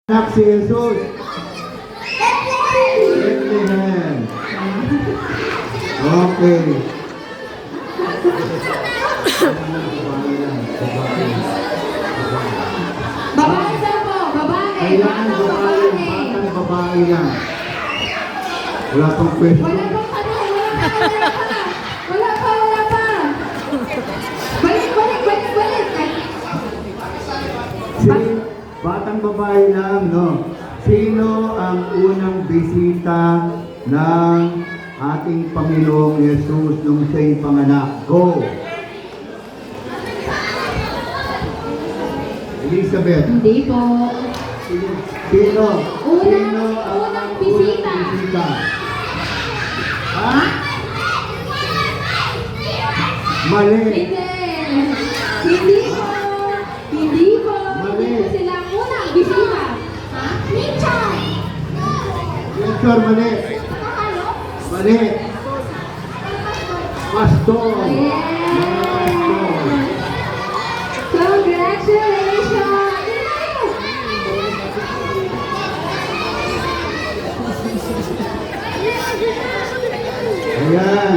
Anak si Jesus. Bethlehem. Okay. Babae daw po, babae. Kailangan Batang babae, babae. batang babae lang. Wala pang pwede. Wala pang tanong, wala pa. Balik. Si batang babae lang, no? Sino ang unang bisita ng ating Panginoong Yesus nung siya'y panganak? Go! Elizabeth. Hindi po. Sino? Unang ang bisita. Ha? Mali. Hindi po. Mali. Hindi po sila ang unang bisita. Ha? Richard. Victor, mali. Mali. Pastor. Yeah. Congratulations. Ayan.